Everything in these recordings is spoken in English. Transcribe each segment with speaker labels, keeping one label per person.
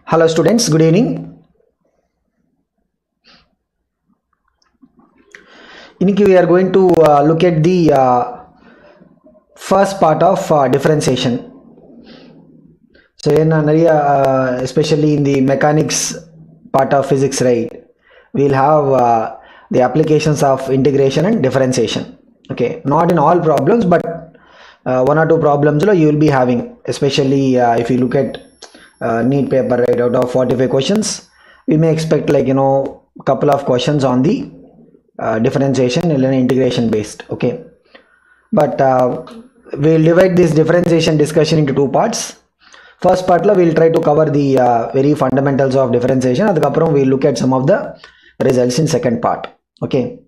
Speaker 1: Hello students, good evening. Iniki we are going to look at the first part of differentiation. So especially in the mechanics part of physics, right, we'll have the applications of integration and differentiation. Okay, not in all problems, but one or two problems you will be having, especially if you look at NEET paper, right, out of 45 questions we may expect couple of questions on the differentiation and integration based. Okay, but we'll divide this differentiation discussion into two parts. First part la we'll try to cover the very fundamentals of differentiation. Adukapram we'll look at some of the results in second part. Okay,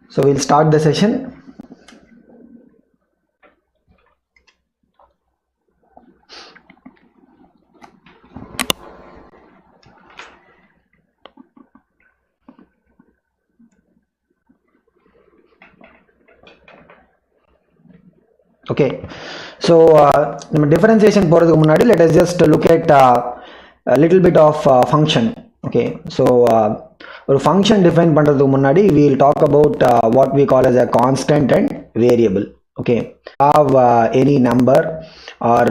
Speaker 1: so we'll start the session. Okay, so differentiation போறதுக்கு முன்னாடி let us just look at a little bit of function. Okay, so ஒரு function define பண்றதுக்கு முன்னாடி we will talk about what we call as a constant and variable. Okay, have any number or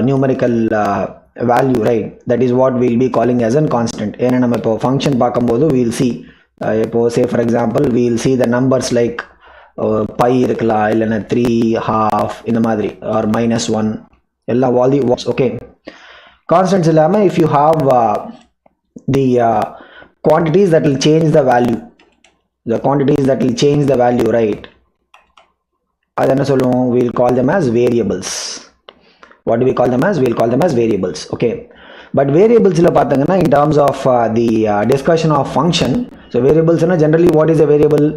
Speaker 1: numerical value, right, that is what we will be calling as a constant. ஏன்னா நம்ம இப்போ function பார்க்கும்போது we will see இப்போ say for example we will see the numbers like pi இருக்கலாம், இல்லைன்னா 3/2 இந்த மாதிரி, or -1, எல்லா all the words. Okay, constants இல்லாமல் if you have the quantities that will change the value, right, அது என்ன சொல்லுவோம், we will call them as variables. What do we call them as? We will call them as variables. Okay, but variables la பாத்தீங்கன்னா in terms of the discussion of function, so variables na generally what is a variable?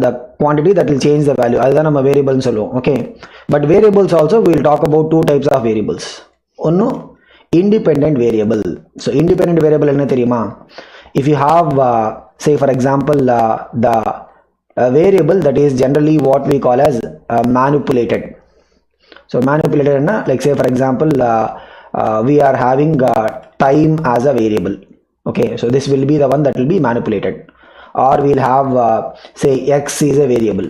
Speaker 1: The quantity that will change the value, adha nama variable nu solluvom. Okay, but variables also we will talk about two types of variables. One, independent variable. So independent variable enna theriyuma, if you have say for example the variable that is generally what we call as manipulated. So manipulated enna, like say for example we are having time as a variable. Okay, so this will be the one that will be manipulated. Or we'll have say x is a variable.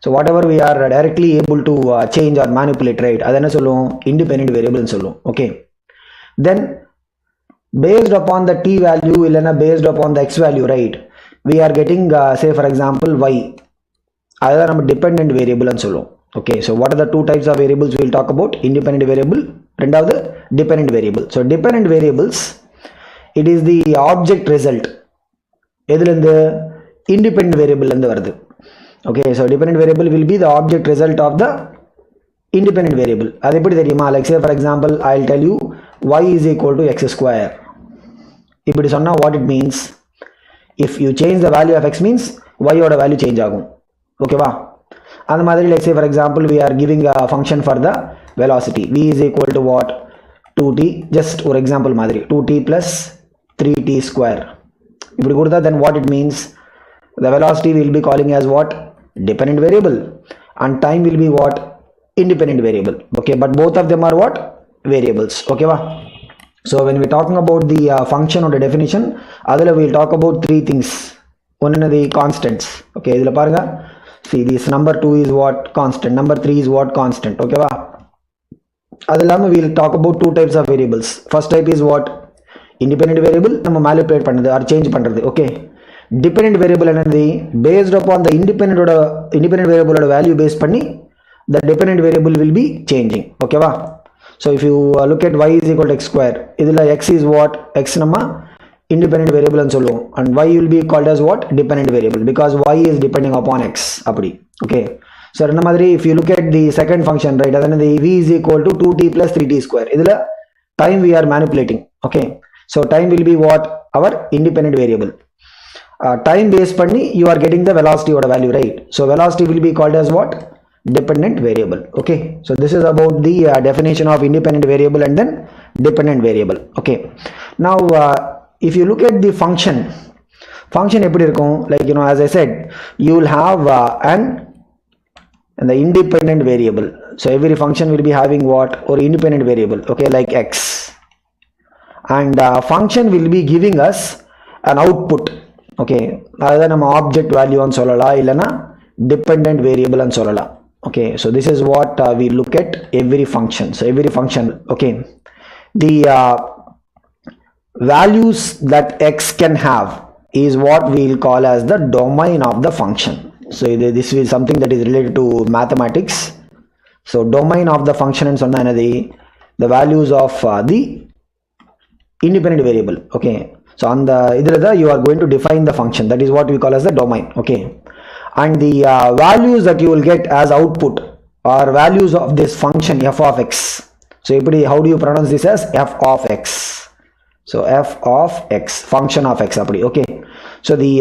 Speaker 1: So whatever we are directly able to change or manipulate, right, adana solluvom independent variable nu solluvom. Okay, then based upon the t value illana based upon the x value, right, we are getting say for example y, adha nam dependent variable nu solluvom. Okay, so what are the two types of variables we will talk about? Independent variable, rendavathu dependent variable. So dependent variables, it is the object result எதுலேருந்து, independent variable இருந்து வருது. Okay, so dependent variable will be the object result of the independent variable. அது எப்படி தெரியுமா, like say for example I'll tell you y is equal to x square. இப்படி சொன்னா what it means, if you change the value of x means y ஓட value change ஆகும். ஓகேவா, அந்த மாதிரி like say for example we are giving a function for the velocity, v is equal to what, 2t, just ஒரு example மாதிரி 2t plus 3t square. இப்படி கொடுத்தா then what it means, the velocity will be calling as what, dependent variable, and time will be what, independent variable. Okay, but both of them are what, variables. Okay va, so when we talking about the function or the definition, adula we will talk about three things. One is the constants. Okay, idhula parunga, see this number 2 is what, constant, number 3 is what, constant. Okay va, adellama we will talk about two types of variables. First type is what, independent variable, நம்ம manipulate பண்றது or change பண்றது. Okay, dependent variable என்னது, based upon the independent variable ஓட value base பண்ணி the dependent variable will be changing. Okay வா, so if you look at y is equal to x square, இதுல x is what, x நம்ம independent variable னு சொல்லுவோம், and y will be called as what, dependent variable, because y is depending upon x. அப்படி. Okay, so இந்த மாதிரி if you look at the second function, right, அதாவது v is equal to 2t plus 3t square, இதுல time we are manipulating. Okay, so time will be what, our independent variable. Time based பண்ணி you are getting the velocity or value, right, so velocity will be called as what, dependent variable. Okay, so this is about the definition of independent variable and then dependent variable. Okay, now if you look at the function எப்படி இருக்கும், like as I said, you will have the independent variable. So every function will be having what, or independent variable, okay, like x, and function will be giving us an output. Okay, அதாவது நம்ம object value ன்னு சொல்லலாம், இல்லனா dependent variable ன்னு சொல்லலாம். Okay, so this is what we look at every function. So every function, okay, the values that x can have is what we will call as the domain of the function. So this is something that is related to mathematics. So domain of the function and sonna enadhi, the values of the independent variable. Okay, so on the idhula you are going to define the function, that is what we call as the domain. Okay, and the values that you will get as output are values of this function f of x. So how do you pronounce this as f of x? So f of x, function of x appadi. Okay, so the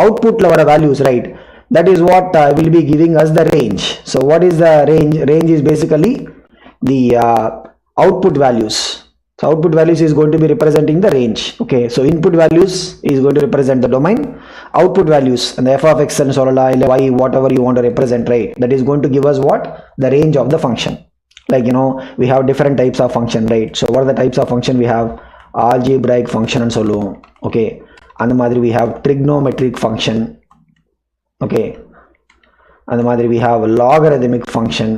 Speaker 1: output la vara values, right, that is what will be giving us the range. So what is the range? Range is basically the output values. So output values is going to be representing the range. Okay, so input values is going to represent the domain, output values and the f of x and solala y, whatever you want to represent, right, that is going to give us what, the range of the function. Like we have different types of function, right? So what are the types of function? We have algebraic function and சொல்லுவோம். Okay, அந்த மாதிரி we have trigonometric function. Okay, அந்த மாதிரி we have logarithmic function.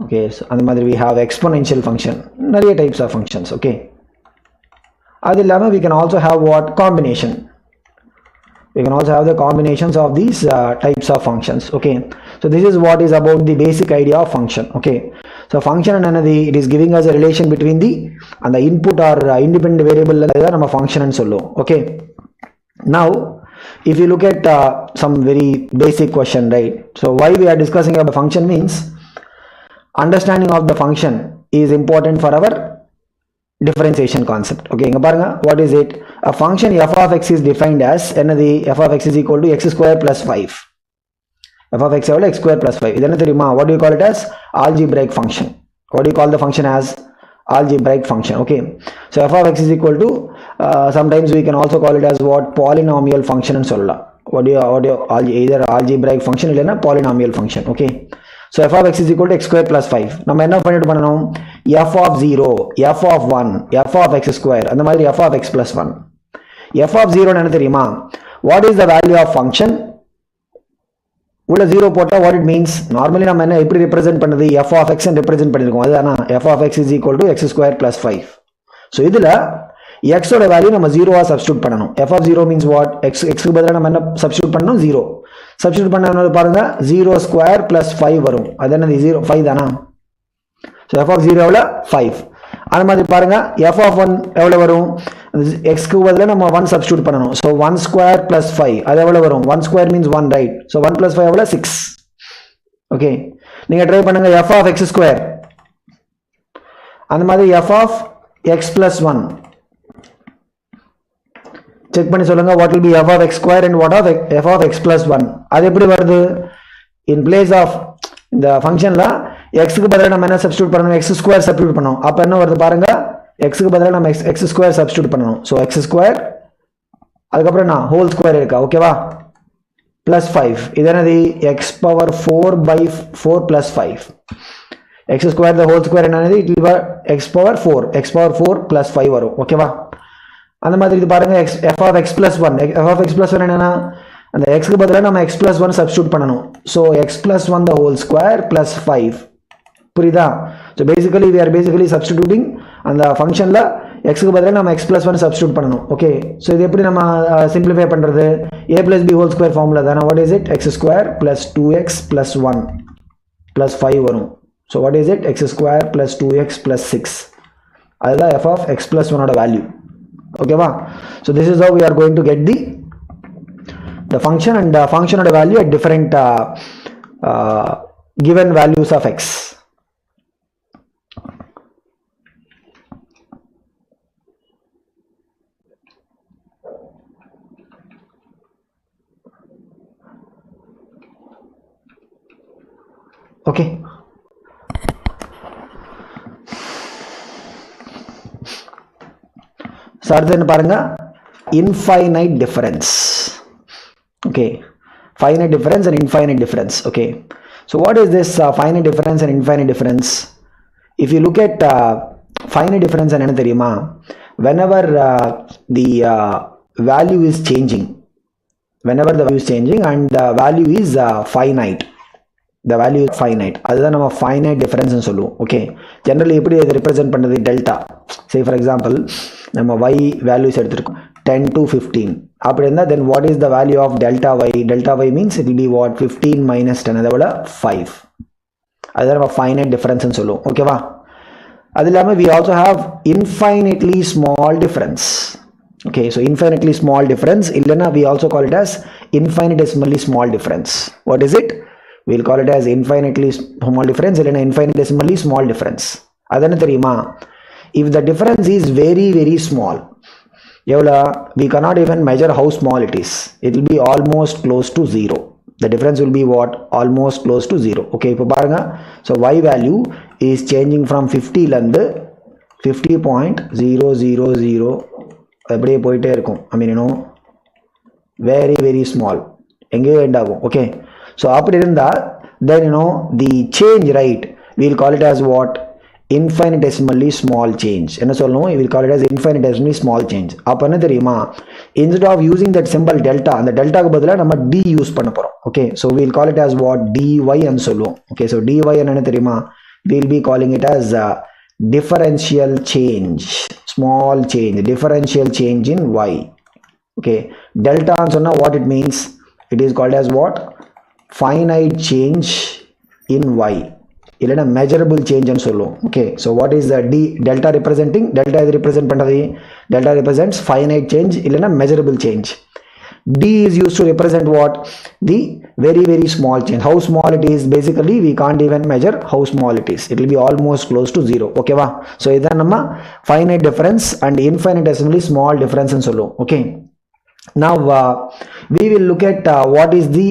Speaker 1: Okay, so அந்த மாதிரி we have exponential function. நிறைய types of functions. Okay, அது இல்லாம we can also have what, combination. We can also have the combinations of these types of functions. Okay, so this is what is about the basic idea of function. Okay, so function and another, it is giving us a relation between the and the input or independent variable la nama function and solluvom. Okay, now if you look at some very basic question, right, so why we are discussing about function means understanding of the function is important for our differentiation concept. Okay, inga parunga, what is it? A function f of x is defined as enadhi, f of x is equal to x square plus 5. f of x equal to x square plus 5. Idu enna theriyuma, what do you call it as? Algebraic function. What do you call the function as? Algebraic function. Okay, so f of x is equal to sometimes we can also call it as what, polynomial function and solla. What do you either algebraic function illana polynomial function. Okay, so f of x is equal to x square plus 5. நம்ம என்ன பண்ணிட்டு பண்ணனும், f of 0, f of 1, f of x square, அந்த மாதிரி f of x plus 1. f of 0 என்ன தெரியுமா, what is the value of function? உள்ள 0 போட்டா what it means, normally நம்ம என்ன எப்படி represent பண்ணது, f of x ன்னு represent பண்ணிருக்கோம், அதுதானா f of x is equal to x square plus 5. so இதுல x ஓட வேல்யூ நம்ம 0 ஆ சப்ஸ்டிட்யூட் பண்ணனும். f of 0 means what, x க்கு பதிலா நம்ம என்ன சப்ஸ்டிட்யூட் பண்ணனும், 0. சப்ஸ்டிட்யூட் பண்ணனும் பாருங்க, 0 ஸ்கொயர் plus 5 வரும். அது என்னது, 0 5 தானா? so f of 0 எவ்வளவு, 5. அதே மாதிரி பாருங்க, f of 1 எவ்வளவு வரும், x க்கு பதிலா நம்ம 1 சப்ஸ்டிட்யூட் பண்ணனும். so 1 ஸ்கொயர் plus 5, அது எவ்வளவு வரும், 1 square means 1, right? so 1 plus 5 எவ்வளவு, 6. ஓகே, நீங்க ட்ரை பண்ணுங்க f of x ஸ்கொயர், அந்த மாதிரி f of x plus 1 check பண்ணி சொல்லுங்க, what will be f of x square and what of f of x plus 1. அது எப்படி வருது, in place of இந்த ஃபங்க்ஷன்ல x க்கு பதிலா நம்ம என்ன சப்ஸ்டிட்யூட் பண்ணனும், x ஸ்கொயர் சப்ஸ்டிட்யூட் பண்ணனும். அப்ப என்ன வருது பாருங்க, x க்கு பதிலா நம்ம x ஸ்கொயர் சப்ஸ்டிட்யூட் பண்ணனும். so x ஸ்கொயர், அதுக்கு அப்புறம் என்ன, ஹோல் ஸ்கொயர் இருக்கா, ஓகேவா, plus 5. இது என்னது, x power 4 by 4 plus 5. x square the whole square என்னது, it will be x power 4, x power 4 plus 5 வரும். ஓகேவா, அந்த மாதிரி இது பாருங்க, f of x plus 1, f of x plus 1 என்னன்னா, அந்த x க்கு பதிலா நம்ம x plus 1 சப்ஸ்டிட்யூட் பண்ணனும். so x plus 1 the whole square plus 5. புரியுதா? so basically we are basically substituting அந்த ஃபங்க்ஷன்ல x க்கு பதிலா நம்ம x plus 1 சப்ஸ்டிட்யூட் பண்ணனும். ஓகே, so இது எப்படி நம்ம சிம்பிளிஃபை பண்றது, a plus b whole square formula தான. what is it, x square plus 2x plus 1 plus 5 வரும். so what is it, x square plus 2x plus 6. அதுதான் f of x plus 1 ஓட value. ஓகேவா, so this is how we are going to get the function and function of the value at different given values of x. okay. So அடுத்து பாருங்க infinite difference. Okay, finite difference and infinite difference. Okay, so what is this finite difference and infinite difference? If you look at finite difference and என்ன தெரியுமா, whenever the value is changing, whenever the value is changing and the value is finite, the value is finite, அதுதான் நம்ம finite difference னு சொல்லுவோம். Okay, generally எப்படி இது represent பண்றது, delta. Say for example நம்ம y values எடுத்துருக்கோம் 10 to 15 அப்படி இருந்தா, then what is the value of delta y? Delta y means it will be what, 15 minus 10, அதோட 5. அதுதான் நம்ம finite difference னு சொல்லுவோம். ஓகேவா? அது இல்லாம we also have infinitely small difference. Okay, so infinitely small difference இல்லனா we also call it as infinitesimally small difference. What is it? We'll call it as infinitely small difference இல்லனா infinitesimally small difference. அது என்ன தெரியுமா, if the difference is very very small, we cannot even measure how small it is, it will be almost close to zero. The difference will be what, almost close to zero. Okay, இப்போ பாருங்க, so y value is changing from 50 ல இருந்து 50.000 அப்படியே போயிட்டே இருக்கும். I mean, you know, very very small, எங்கேயோ end ஆகும். Okay, so அப்படி இருந்தா, then you know the change, right, we'll call it as what, infinitesimally small change. என்ன சொல்லணும், we will call it as infinitesimally small change. அப்ப என்ன தெரியுமா, instead of using that symbol delta, அந்த டெல்டாக்கு பதிலா நம்ம d யூஸ் பண்ண போறோம். Okay, so we will call it as what, dy ன்னு சொல்லுவோம். Okay, so dy என்ன தெரியுமா, we will be calling it as differential change, small change, differential change in y. Okay, delta ன்னு சொன்னா what it means, it is called as what, finite change in y, இல்லனா measurable change ன்னு சொல்லுவோம். Okay, so what is the delta representing? Delta is represent பண்றது, delta represents finite change இல்லனா measurable change. D is used to represent what, the very very small change. How small it is, basically we can't even measure how small it is, it will be almost close to zero. Okay va? So இதான் நம்ம finite difference and infinitesimally small difference ன்னு சொல்லுவோம். Okay, now we will look at what is the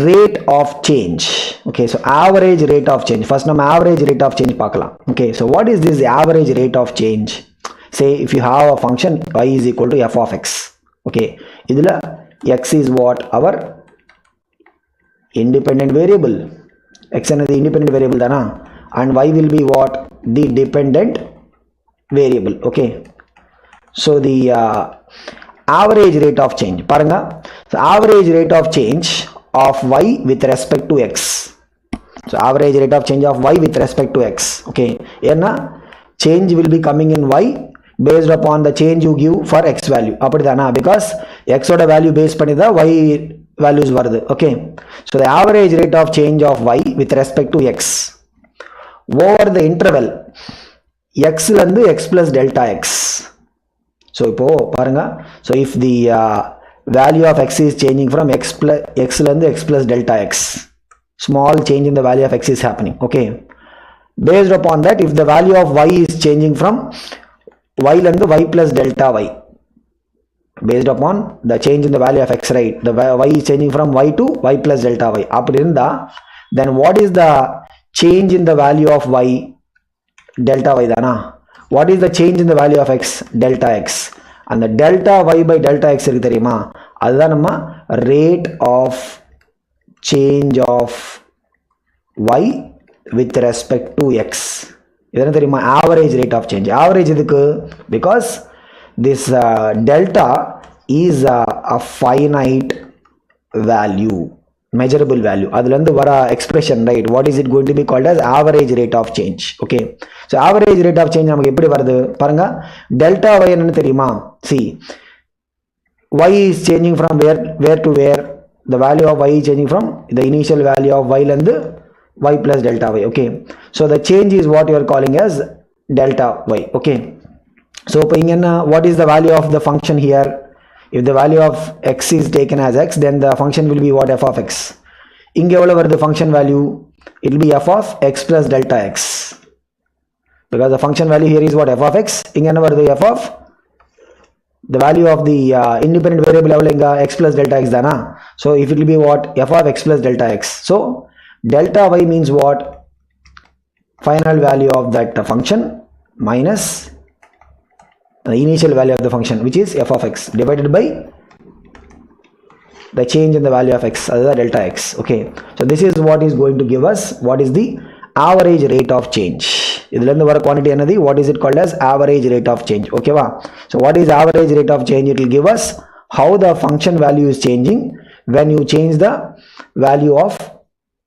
Speaker 1: rate of change. Okay, so average rate of change. First நம்ம average rate of change பார்க்கலாம். Okay, so what is this average rate of change? Say if you have a function y is equal to f of x. Okay, இதுல x is what, our independent variable. X என்னது independent variable தானா, and y will be what, the dependent variable. Okay, so the average rate of change பாருங்க, so average rate of change of y with respect to x. So average rate of change of y with respect to x. Okay, ஏன்னா change will be coming in y based upon the change you give for x value. அப்படிதானா, because x ஓட value base பண்ணி தான் y values வருது. Okay, so the average rate of change of y with respect to x over the interval x ல இருந்து x plus delta x. So இப்போ பாருங்க, so if the value of x is changing from x ல இருந்து x plus delta x, small change in the value of x is happening. Okay, based upon that, if the value of y is changing from y ல இருந்து y plus delta y, based upon the change in the value of x, right, the y is changing from y to y plus delta y, அப்படி இருந்தா, then what is the change in the value of y, delta y தானா, what is the change in the value of x, delta x, and the delta y by delta x இருக்கு தெரியுமா, அதுதான் நம்ம rate of change of y with respect to x. இதென்ன தெரியுமா, average rate of change. Average இதுக்கு, because this delta is a finite value, measurable value, அதுல இருந்து வர expression, right, what is it going to be called as, average rate of change. Okay, so average rate of change நமக்கு எப்படி வருது பாருங்க, delta y என்னன்னு தெரியுமா, see, y is changing from where to where, the value of y is changing from the initial value of y ல இருந்து y plus delta y. Okay, so the change is what you are calling as delta y. Okay, so இப்போ இங்க என்ன, what is the value of the function here? If the value of x is taken as x, then the function will be what, f of x. இங்க எவ்வளவு வருது function value, it will be f of x plus delta x, because the function value here is what, f of x. இங்க என்ன வருது, f of the value of the independent variable எவ்வளவு, இங்க x plus delta x தானா, so if it will be what, f of x plus delta x. So delta y means what? Final value of that function minus the initial value of the function, which is f of x, divided by the change in the value of x, other delta x. Okay, so this is what is going to give us what is the average rate of change. Quantity, what is it called as? Average rate of change. Okay, so what is average rate of change? It will give us how the function value is changing when you change the value of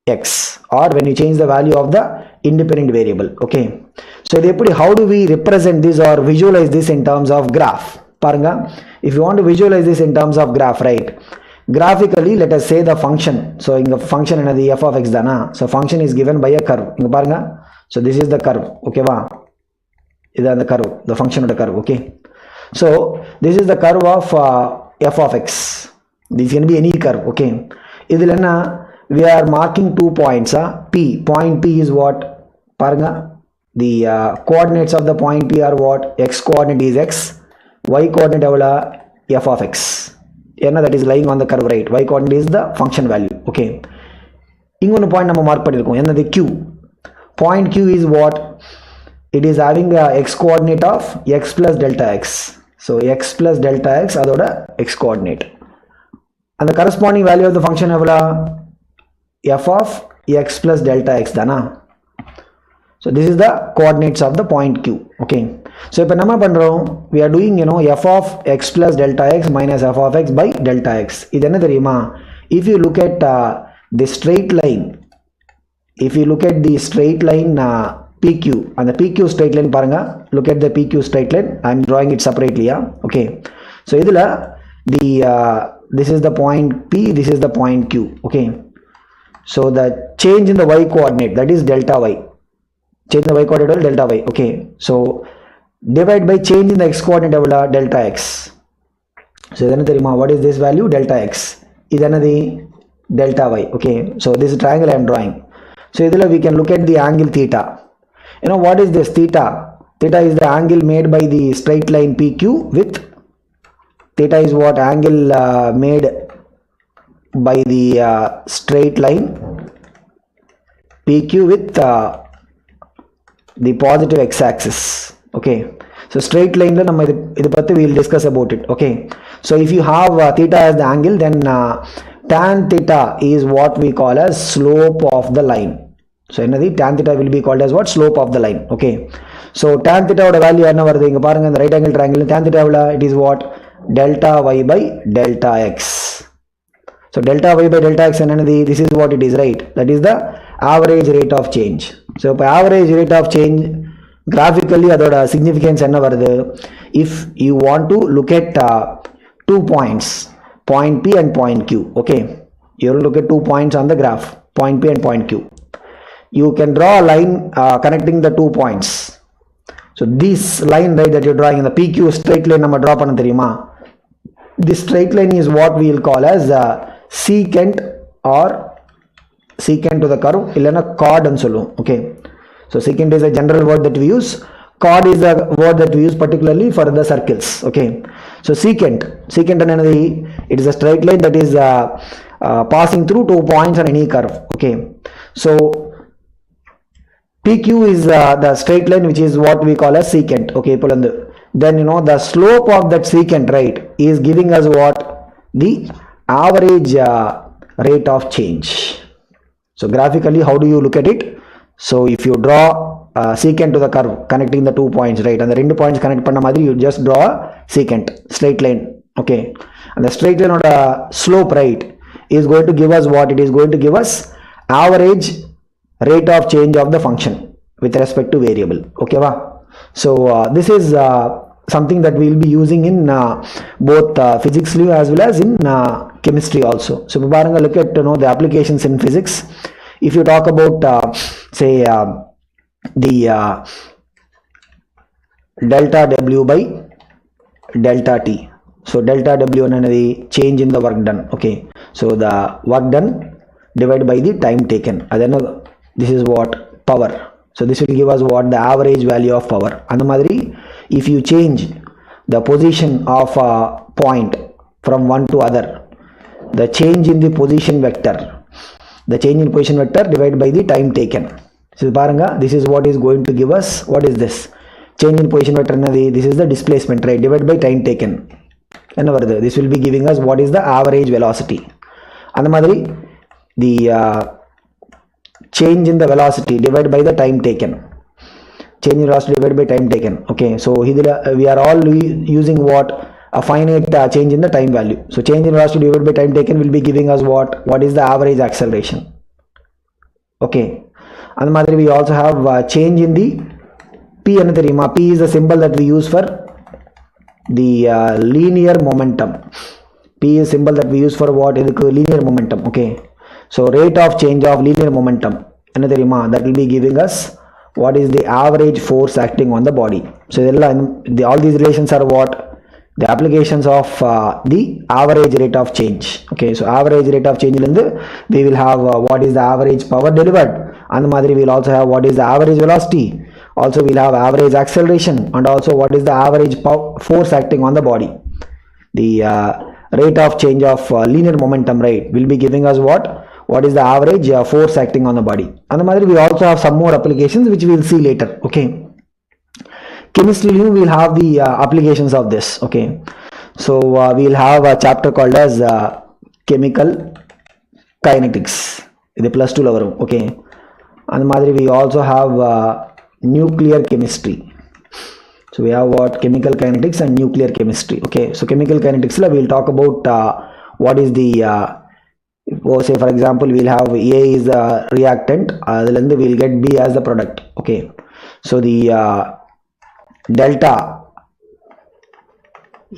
Speaker 1: x, or when you change the value of the independent variable. Okay, so how do we represent this or visualize this in terms of graph? Paranga, if you want to visualize this in terms of graph, right? Graphically, let us say the function. So in the function and the f of x dana. So function is given by a curve. So this is the curve. Okay, this is the curve, the function of the curve. Okay, so this is the curve of f of x. This can be any curve. Okay, we are marking 2 points. P, point P is what? Paranga, the coordinates of the point P are what? X coordinate is x, y coordinate f of x. That is lying on the curve, right? Y coordinate is the function value. Okay, ingon point nama mark padirukom, the q. Point q is what? It is having a x coordinate of x plus delta x. So x plus delta x adoda x coordinate, and the corresponding value of the function f of x plus delta x dana. So this is the coordinates of the point q. Okay, so we are doing f of x plus delta x minus f of x by delta x. If you look at the straight line, PQ, and the PQ straight line paranga, look at the PQ straight line. I am drawing it separately. Okay, so this is the point P, this is the point Q. Okay, so the change in the y coordinate, that is delta y. Change in the y coordinate delta y. Okay, so divide by change in the x coordinate delta x. So what is this value? Delta x. This is delta y. Okay, so this is triangle I am drawing. So we can look at the angle theta. What is this theta? Theta is the angle made by the straight line PQ with theta is what? Angle made by the straight line PQ with the positive x-axis. Okay, so straight line we will discuss about it. Okay, so if you have theta as the angle, then tan theta is what we call as slope of the line. So tan theta will be called as what? Slope of the line. Okay, so tan theta value the right angle triangle, tan theta it is what? Delta y by delta x. So delta y by delta x, and this is what it is, right? That is the average rate of change. So average rate of change graphically adoda significance if you want to look at 2 points, point P and point Q. Okay, you will look at 2 points on the graph, point P and point Q. You can draw a line connecting the 2 points. So this line, right, that you're drawing in the PQ straight line nama draw panna theriyuma. This straight line is what we will call as secant or secant to the curve, illana chord and solum. Okay, so secant is a general word that we use. Chord is a word that we use particularly for the circles. Okay, so secant it is a straight line that is passing through 2 points on any curve. Okay, so PQ is the straight line which is what we call as secant. Okay, then the slope of that secant, right, is giving us what? The average rate of change. So graphically, how do you look at it? So if you draw secant to the curve connecting the 2 points, right, and the 2 points connect panna madri, you just draw a secant straight line. Okay, and the straight line or slope, right, is going to give us what? It is going to give us average rate of change of the function with respect to variable. Okay, so this is something that we will be using in both physics as well as in chemistry also. So look at the applications in physics. If you talk about say the delta W by delta T. So delta W and the change in the work done. Okay, so the work done divided by the time taken. This is what? Power. So this will give us what? The average value of power. And if you change the position of a point from one to other, the change in the position vector the change in position vector divided by the time taken. So paranga, this is what is going to give us, what is this change in position vector enadhi, this is the displacement, right, divided by time taken. Enna varudhu, this will be giving us what is the average velocity. And madri the change in the velocity divided by the time taken, change in velocity divided by time taken. Okay, so we are all using what, a finite change in the time value. So change in velocity divided by time taken will be giving us what is the average acceleration. Okay, and madri we also have change in the p enna theriyuma, p is the symbol that we use for the linear momentum. P is symbol that we use for what, linear momentum. Okay, so rate of change of linear momentum enna theriyuma, that will be giving us what is the average force acting on the body. So all these relations are what, the applications of the average rate of change. Okay, so average rate of change we will have what is the average power delivered, and madri we will also have what is the average velocity, also we'll have average acceleration, and also what is the average force acting on the body. The rate of change of linear momentum, right, will be giving us what is the average force acting on the body. And madri we also have some more applications which we will see later. Okay, chemistry we will have the applications of this. Okay, so we will have a chapter called as chemical kinetics, the +2 la varum. Okay, and madri we also have nuclear chemistry. So we have what, chemical kinetics and nuclear chemistry. Okay, so chemical kinetics la we will talk about what is the say for example we will have A is the reactant, we will get B as the product. Okay, so the delta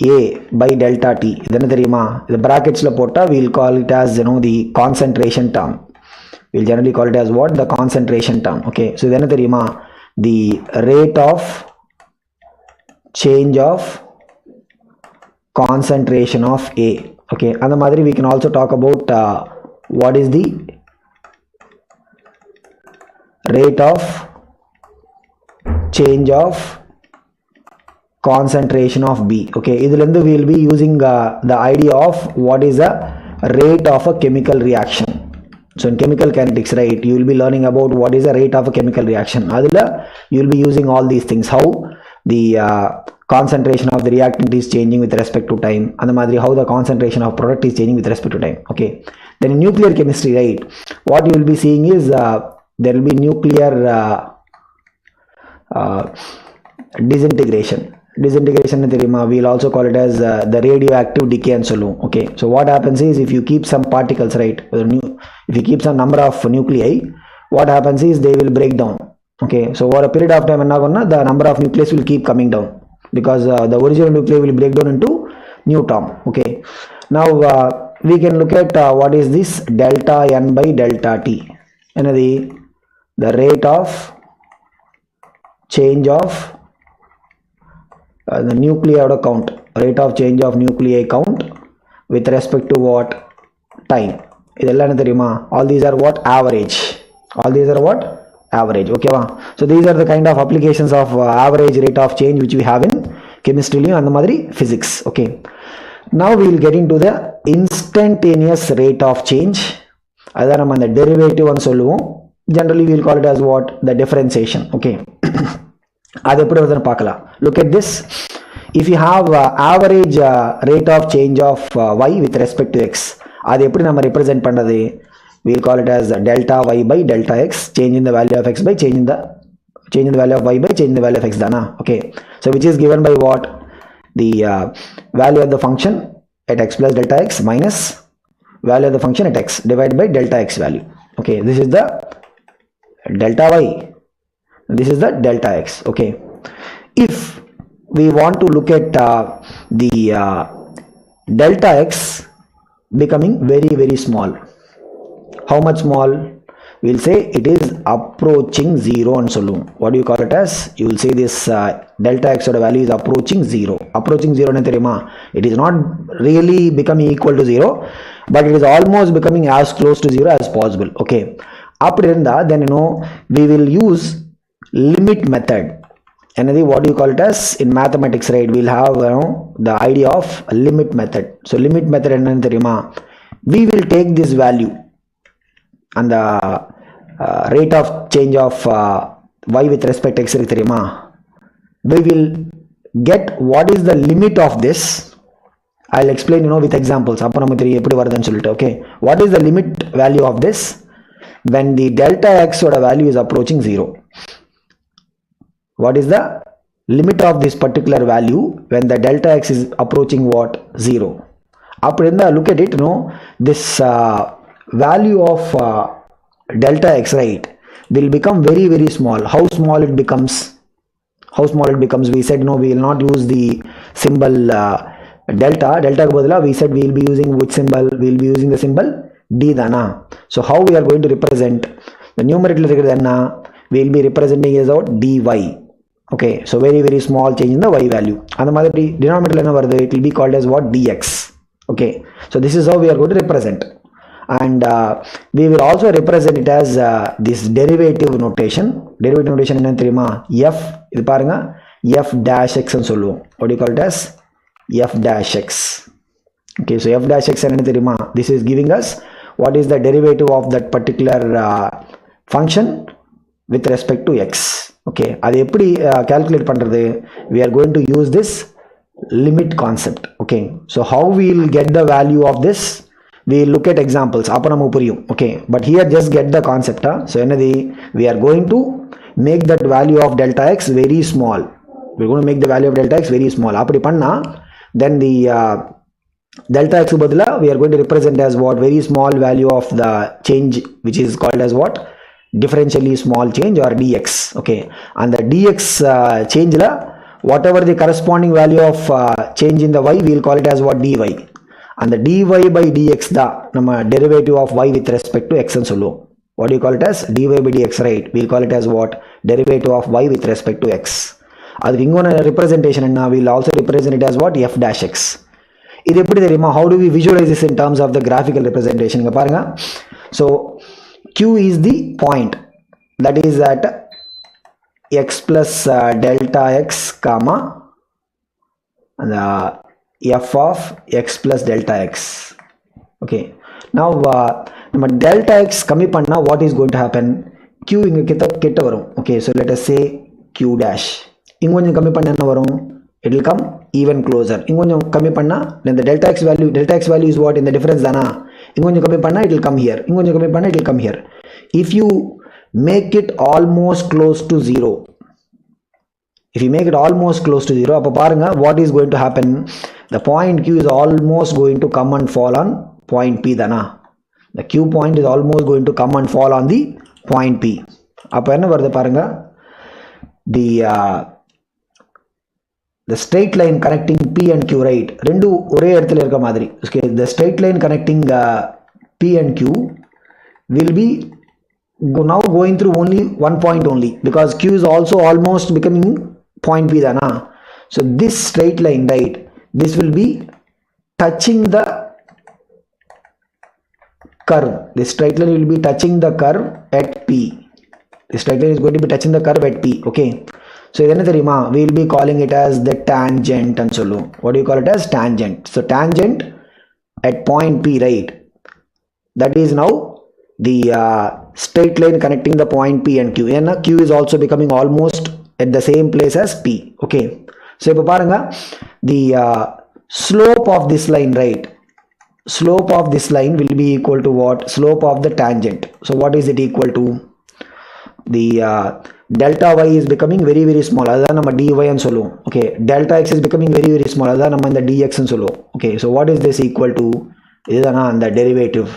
Speaker 1: A by delta T idana theriyuma, the brackets la potta we will call it as the concentration term. We will generally call it as what, the concentration term. Okay, so idana theriyuma, the rate of change of concentration of A. Okay, and the madri we can also talk about what is the rate of change of concentration of B. Okay, idhilende we will be using the idea of what is the rate of a chemical reaction. So in chemical kinetics, right, you will be learning about what is the rate of a chemical reaction. Adila you will be using all these things, how the concentration of the reactant is changing with respect to time, and the madri how the concentration of product is changing with respect to time. Okay, then in nuclear chemistry, right, what you will be seeing is there will be nuclear disintegration. Disintegration we will also call it as the radioactive decay and so on. Okay, so what happens is, if you keep some particles, right, if you keep some number of nuclei, what happens is they will break down. Okay, so over a period of time the number of nucleus will keep coming down, because the original nuclei will break down into new term. Okay, now we can look at what is this delta n by delta t, and the rate of change of the nuclei count, rate of change of nuclei count with respect to what, time. All these are what, average. All these are what, average. Okay, so these are the kind of applications of average rate of change which we have in chemistry and the madri physics. Okay, now we will get into the instantaneous rate of change. Adha nama the derivative and solluvom. Generally we will call it as what, the differentiation. Okay, அது எப்படி வருதுன்னு பார்க்கலாம். Look at this. If you have average rate of change of y with respect to x, அது எப்படி நம்ம represent பண்றது? We will call it as delta y by delta x, change in the value of x by change in the value of y by change in the value of x dana. Okay, so which is given by what, the value of the function at x plus delta x minus value of the function at x divided by delta x value. Okay, this is the delta y, this is the delta x. Okay, if we want to look at the delta x becoming very very small, how much small? We will say it is approaching 0 and so on. What do you call it as? You will say this delta x value is approaching 0. Approaching 0 ne theriyuma, it is not really becoming equal to 0, but it is almost becoming as close to 0 as possible. Okay, then we will use limit method. And what do you call it as in mathematics, right? We'll have the idea of limit method. So limit method enna theriyuma, we will take this value and the rate of change of y with respect to x இருக்கு தெரியுமா, we will get what is the limit of this. I'll explain with examples. அப்போ நமக்கு தெரியும் எப்படி வருதுன்னு சொல்லிட்டு. Okay, what is the limit value of this when the delta x oda value is approaching 0? What is the limit of this particular value when the delta x is approaching what? 0. Appadinda look at it, this value of delta x, right, will become very very small. How small it becomes? We said we will not use the symbol delta ku badala we said we will be using which symbol? We will be using the symbol d dana. So how we are going to represent the numerator irukadana? We will be representing as out dy. Okay, so very very small change in the y value. And the madri denominator enna varudhu? It will be called as what? Dx. Okay, so this is how we are going to represent. And we will also represent it as this derivative notation. Derivative notation enna theriyuma? F, idu parunga, f dash x nu solluvom. What do you call it as? F dash x. Okay, so f dash x enna theriyuma? This is giving us what is the derivative of that particular function with respect to x. Okay, அது எப்படி calculate பண்றது? We are going to use this limit concept. Okay, so how we will get the value of this? We will look at examples. அப்போ நமக்கு புரியும். Okay, but here just get the concept. So என்னது? We are going to make that value of delta x very small. We are going to make the value of delta x very small. அப்படி பண்ணா then the delta x பதிலா we are going to represent as what? Very small value of the change which is called as what? Differentially small change or dx. Okay, and the dx change la whatever the corresponding value of change in the y, we will call it as what? Dy. And the dy by dx da nama derivative of y with respect to x nu solluvom. What do you call it as? Dy by dx, right? We will call it as what? Derivative of y with respect to x. adukku ingona representation enna? We will also represent it as what? F dash x. இது எப்படி தெரியுமா? How do we visualize this in terms of the graphical representation? இங்க பாருங்க. So q is the point that is at x plus delta x comma and f of x plus delta x. Okay, now நம்ம delta x கம்மி பண்ணா what is going to happen? q இங்க கிட்ட வரும். Okay, so let us say q dash. இங்க கொஞ்சம் கம்மி பண்ணா என்ன வரும்? It will come even closer. இங்க கொஞ்சம் கம்மி பண்ணா then the delta x value is what? In the difference dana. இங்க கொஞ்சம் கம்மி பண்ணா it will come here. இங்க கொஞ்சம் கம்மி பண்ணா it will come here. If you make it almost close to 0, அப்ப பாருங்க what is going to happen? The point q is almost going to come and fall on point p dana. The q point is almost going to come and fall on the point p. அப்ப என்ன வருது பாருங்க? The straight line connecting p and q, right? ரெண்டு ஒரே இடத்துல இருக்க மாதிரி. Okay, the straight line connecting p and q will be now going through only one point only, because q is also almost becoming point p dana. So this straight line, right, this will be touching the curve. This straight line will be touching the curve at p. This straight line is going to be touching the curve at p. Okay, so idenna theriyuma? We will be calling it as the tangent and sollu. What do you call it as? Tangent. So tangent at point p, right, that is now the straight line connecting the point p and q. And q is also becoming almost at the same place as p. Okay, so ipo parunga the slope of this line, right? Slope of this line will be equal to what? Slope of the tangent. So what is it equal to? The delta y is becoming very very small. Adha nama dy nu solluvom. Okay, delta x is becoming very very small. Adha nama indha dx nu solluvom. Okay, so what is this equal to? Idana the derivative.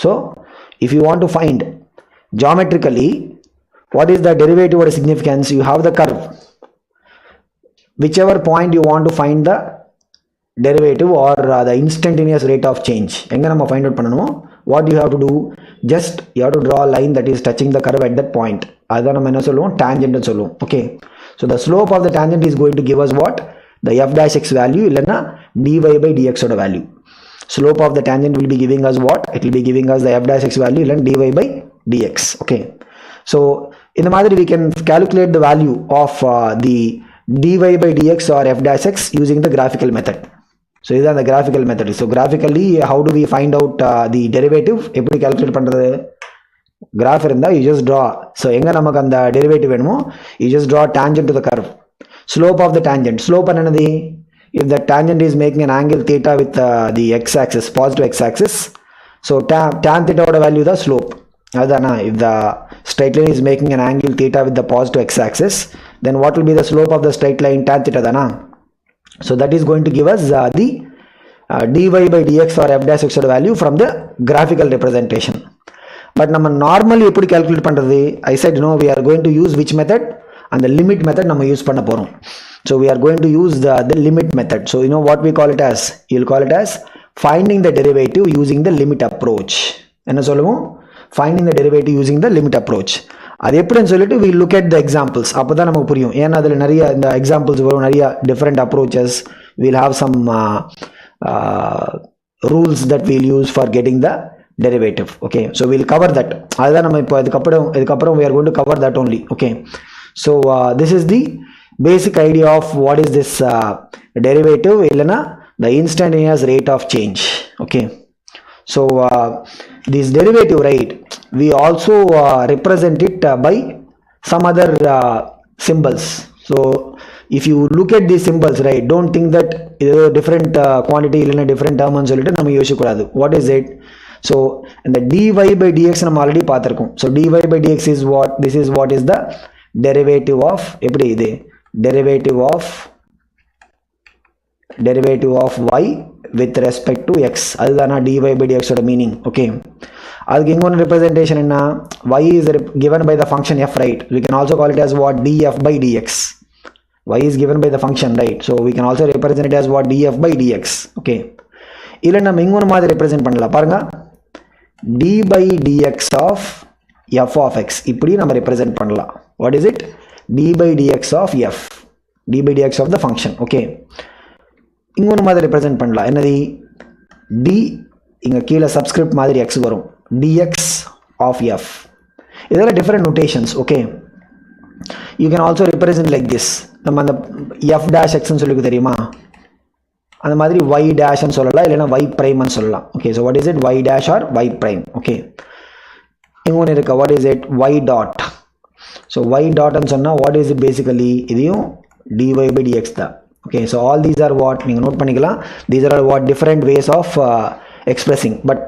Speaker 1: So if you want to find geometrically what is the derivative or significance, you have the curve. Whichever point you want to find the derivative or the instantaneous rate of change, enga nama find out pannanumo? What you have to do? Just you have to draw a line that is touching the curve at that point. Adha nama enna solluvom? Tangent nu solluvom. Okay, so the slope of the tangent is going to give us what? The f dash x value illana dy by dx oda value. Slope of the tangent will be giving us what? It will be giving us the f dash x value illana dy by dx. Okay, so in the madri we can calculate the value of the dy by dx or f dash x using the graphical method. So this is the graphical method. So graphically, how do we find out the derivative? எப்படி calculate பண்றது? Graph இருந்தா you just draw. So எங்க நமக்கு அந்த derivative வேணுமோ, you just draw tangent to the curve. Slope of the tangent. Slope என்னது? If the tangent is making an angle theta with the x-axis, positive x-axis, so tan theta oda value the slope. Adana, if the straight line is making an angle theta with the positive x-axis, then what will be the slope of the straight line tan theta dana? So that is going to give us the dy by dx or f dash x value from the graphical representation. But நம்ம normally எப்படி calculate பண்றது? I said no, we are going to use which method? And the limit method நம்ம use பண்ண போறோம். So we are going to use the limit method. So you know what we call it as? You'll call it as finding the derivative using the limit approach. என்ன சொல்லுவோம்? Finding the derivative using the limit approach. அது எப்படின்னு சொல்லிட்டு we look at the examples. அப்பதான் நமக்கு புரியும். ஏன்னா அதுல நிறைய இந்த examples வரும், நிறைய different approaches. We'll have some rules that we'll use for getting the derivative. Okay, so we'll cover that. அதுதான் நம்ம இப்போ இதுக்கப்புறம் we are going to cover that only. Okay, so this is the basic idea of what is this derivative இல்லனா the instantaneous rate of change. Okay, so this derivative, right, we also represent it by some other symbols. So if you look at these symbols, right, don't think that different quantity illana different term nu solittu namu yoshikudadu. What is it? So in the dy by dx nam already paathirukom. So dy by dx is what? This is what is the derivative of eppadi idu? Derivative of y with respect to x. Adana dy by dx oda meaning. Okay, adukku ingon representation enna? Y is given by the function f, right? We can also call it as what? Df by dx. Y is given by the function, right? So we can also represent it as what? Df by dx. Okay, illa nam ingon maadhiri represent pannala parunga, d by dx of f of x ipdi nam represent pannala. What is it? D by dx of f, d by dx of the function. Okay, ingon maadhiri represent pannala enadi? D inga keela subscript maadhiri x varum, dx of f. Idella different notations. Okay, you can also represent like this. நம்ம அந்த f dash x ன்னு சொல்லிக்கு தெரியுமா? அந்த மாதிரி y dash ன்னு சொல்லலாம், இல்லனா y prime ன்னு சொல்லலாம். Okay, so what is it? Y dash or y prime. Okay, ingon irukka, what is it? Y dot. So y dot ன்னு சொன்னா what is it basically? இதையும் dy by dx தான். Okay, so all these are what நீங்க note பண்ணிக்கலாம். These are all what different ways of expressing. But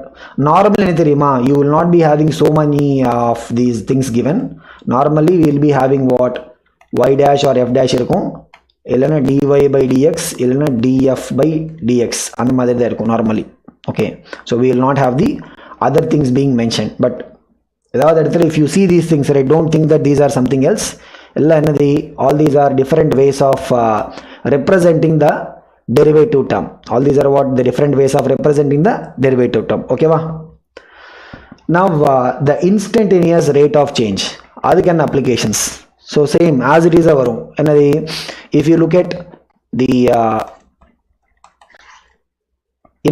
Speaker 1: normally என்ன தெரியுமா? You will not be having so many of these things given. Normally we will be having what? Y dash or f dash இருக்கும், இல்லனா dy by dx, இல்லனா df by dx, அந்த மாதிரி தான் இருக்கும் normally. Okay, so we will not have the other things being mentioned. But ஏதாவது இடத்துல if you see these things, right, don't think that these are something else. எல்லாம் என்னது? All these are different ways of representing the derivative term. All these are what? The different ways of representing the derivative term. Okay va? Now the instantaneous rate of change, adukku enna applications? So same as it is varum enadi? If you look at the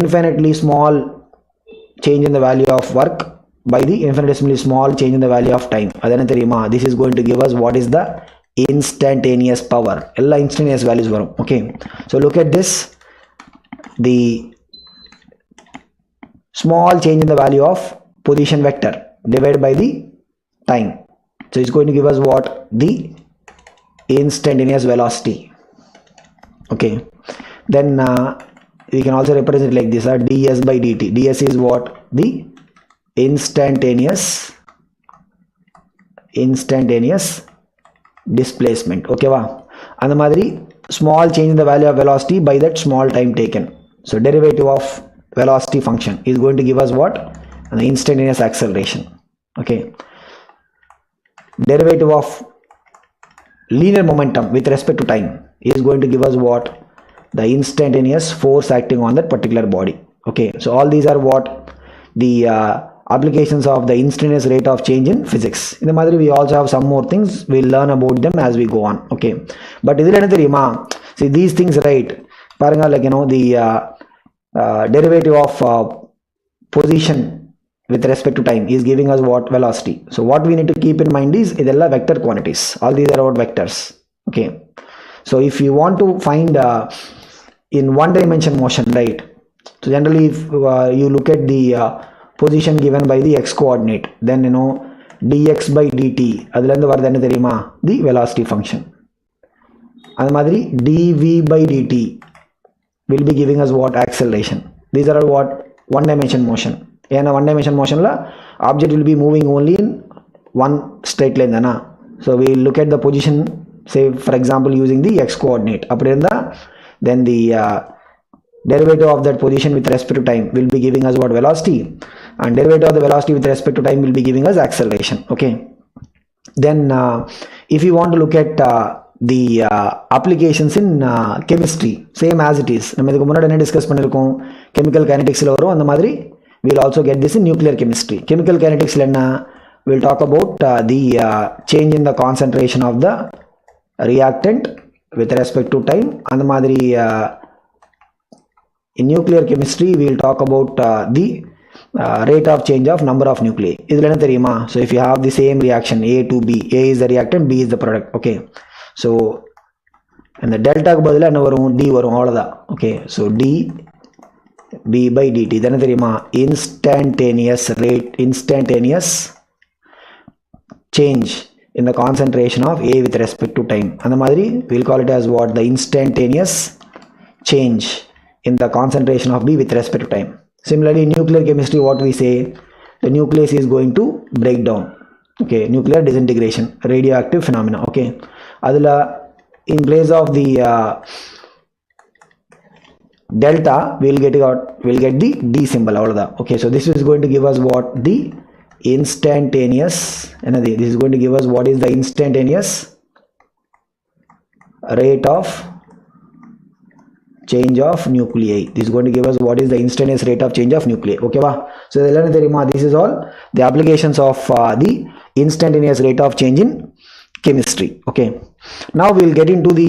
Speaker 1: infinitely small change in the value of work by the infinitesimally small change in the value of time, adana theriyuma? This is going to give us what is the instantaneous power. Ella instantaneous values varum. Okay, so look at this, the small change in the value of position vector divided by the time. So it's going to give us what? The instantaneous velocity. Okay, then we can also represent like this, ds by dt. Ds is what? The instantaneous displacement. Okay va? And the madri small change in the value of velocity by that small time taken. So derivative of velocity function is going to give us what? An instantaneous acceleration. Okay, derivative of linear momentum with respect to time is going to give us what? The instantaneous force acting on that particular body. Okay, so all these are what? The applications of the instantaneous rate of change in physics. In the madri we also have some more things, we'll learn about them as we go on. Okay, but idhila enna theriyuma? See these things, right, paranga, like you know, the derivative of position with respect to time is giving us what? Velocity. So what we need to keep in mind is idella vector quantities. All these are about vectors. Okay, so if you want to find in one dimension motion, right? So generally if you look at the position given by the x coordinate, then you know dx by dt adula irundhu varudha enna theriyuma, the velocity function. Adha madri dv by dt will be giving us what? Acceleration. These are all what? One dimension motion. And one dimension motion la object will be moving only in one straight line dana. So we look at the position, say for example using the x coordinate, then the derivative of that position with respect to time will be giving us what? Velocity, and derivative of the velocity with respect to time will be giving us acceleration. Okay, then if you want to look at the applications in chemistry, same as it is, நம்ம இதுக்கு முன்னாடி என்ன discuss பண்ணிருக்கோம், chemical kinetics ல வரும் அந்த மாதிரி we'll also get this in nuclear chemistry. Chemical kinetics ல என்ன, we'll talk about the change in the concentration of the reactant with respect to time. அந்த மாதிரி in nuclear chemistry we'll talk about the rate of change of number of nuclei. இதுல என்ன தெரியுமா? So if you have the same reaction A to B, A is the reactant, B is the product. Okay, so and the delta க்கு பதிலா என்ன வரும்? D வரும், அவ்வளவுதான். Okay, so D B by dt என்ன தெரியுமா? Instantaneous rate, instantaneous change in the concentration of A with respect to time. அந்த மாதிரி we'll call it as what? The instantaneous change in the concentration of B with respect to time. Similarly, in nuclear chemistry, what we say, the nucleus is going to break down. Okay, nuclear disintegration, radioactive phenomena. Okay, adula in place of the delta, we'll get the D symbol. Okay, so this is going to give us what? The instantaneous. This is going to give us what is the instantaneous rate of change of nuclei. This is going to give us what is the instantaneous rate of change of nuclei. Okay va? So this is all the applications of the instantaneous rate of change in chemistry. Okay, now we'll get into the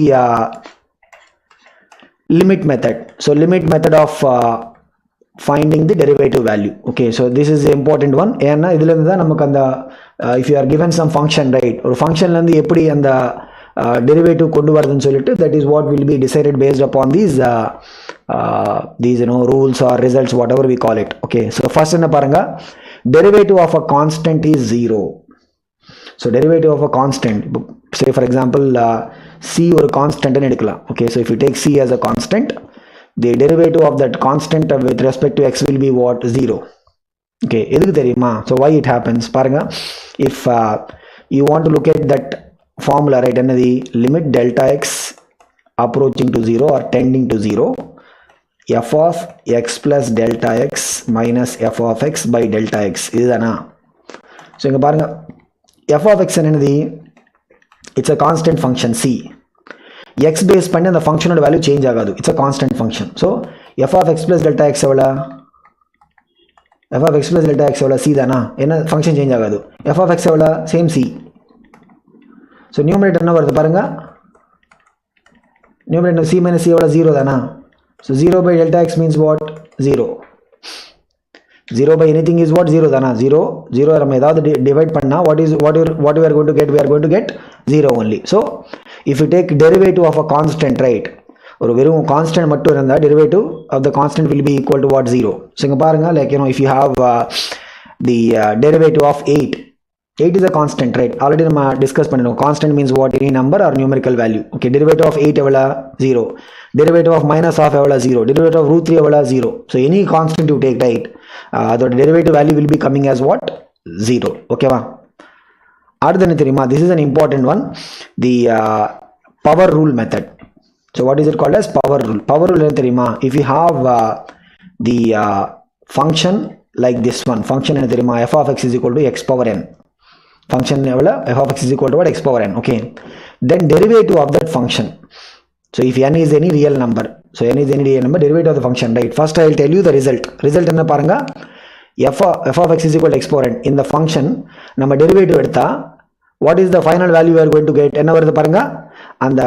Speaker 1: limit method. So limit method of finding the derivative value. Okay, so this is the important one. ஏன்னா இதுல இருந்து தான் நமக்கு அந்த if you are given some function, right, ஒரு ஃபங்க்ஷன்ல இருந்து எப்படி அந்த derivative கொண்டு வரதுன்னு சொல்லிட்டு, that is what will be decided based upon these you know rules or results, whatever we call it. Okay, so first என்ன பாருங்க, derivative of a constant is 0. So derivative of a constant, say for example c ஒரு constant ன்னு எடுக்கலாம். Okay, so if you take c as a constant, the derivative of that constant with respect to x will be what? 0. Okay, எதுக்கு தெரியுமா? So why it happens பாருங்க, if you want to look at that formula, right, என்னது? Limit delta x approaching to 0 or tending to 0, f of x plus delta x minus f of x by delta x. இதுதானா? So இங்க பாருங்க, f of x என்னது? It's a constant function c. x base பண்ணி அந்த ஃபங்க்ஷனோட value change ஆகாது. It's a constant function. So f of x plus delta x எவ்வளோ? f of x plus delta x எவ்வளோ? c தானா? என்ன ஃபங்க்ஷன் சேஞ்ச் ஆகாது. f of x எவ்வளோ? Same c. So numerator என்ன வருது பாருங்க, numerator c minus c எவ்வளோ? 0 தானா? So 0 by delta x means what? 0. 0 by anything is what? 0 தானா? 0 நம்ம ஏதாவது divide பண்ணா what we are going to get? We are going to get 0 only. So if you take derivative of a constant, right, ஒரு வெறும் constant மட்டும் இருந்தா derivative of the constant will be equal to what? 0. So இங்க பாருங்க, like you know, if you have the derivative of 8 is a constant, right? Already நம்ம discuss பண்ணினோம். Constant means what? Any number or numerical value. Okay, derivative of 8 எவ்வளோ? 0. Derivative of minus half எவ்வளோ? 0. Derivative of root 3 எவ்வளோ? 0. So any constant you take, right, the derivative value will be coming as what? 0. Okay va? அடுத்து என்ன தெரியுமா? This is an important one, the power rule method. So what is it called as? Power rule. Power rule என்ன தெரியுமா? If you have the function like this one, function என்ன தெரியுமா? f of x is equal to x power n. Function எவ்வளோ? f of x is equal to what? X power n. Okay, then derivative of that function. So if n is any real number, so n is any real number, derivative of the function, right? First I will tell you the result என்ன பாருங்க, f of x is equal to x power n. In the function நம்ம derivative எடுத்தா what is the final value we are going to get? என்ன வருது பாருங்க, அந்த